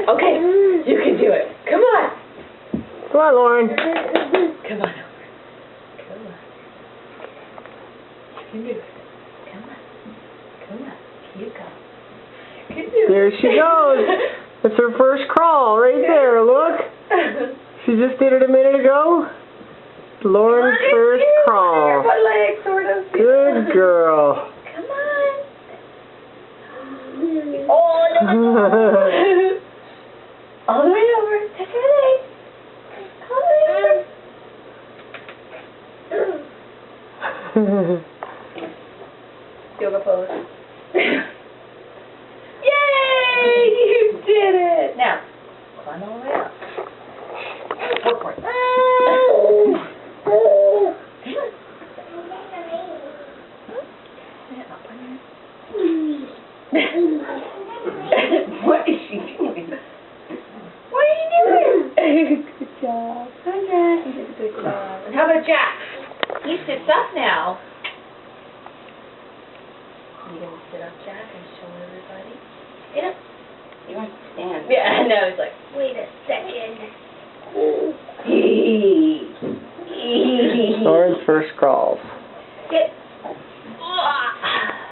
Okay, you can do it. Come on. Come on, Lauren. Come on over. Come on. You can do it. Come on. Come on. You go. You can do it. There she goes. It's her first crawl right there. Look. She just did it a minute ago. Lauren's first crawl. My leg, sort of. Good girl. Come on. Oh, no. All the way over. Touch her leg. All the way over. Yoga pose. Yay! You did it! Now, climb all the way up. Work for it. What is she doing? What are you doing? Good job. Hi, Jack. You did a good job. And how about Jack? He sits up now. You gonna sit up, Jack, and show everybody? Get up. He wants to stand. Yeah, I know. He's like, wait a second. Lauren's first crawls. Get.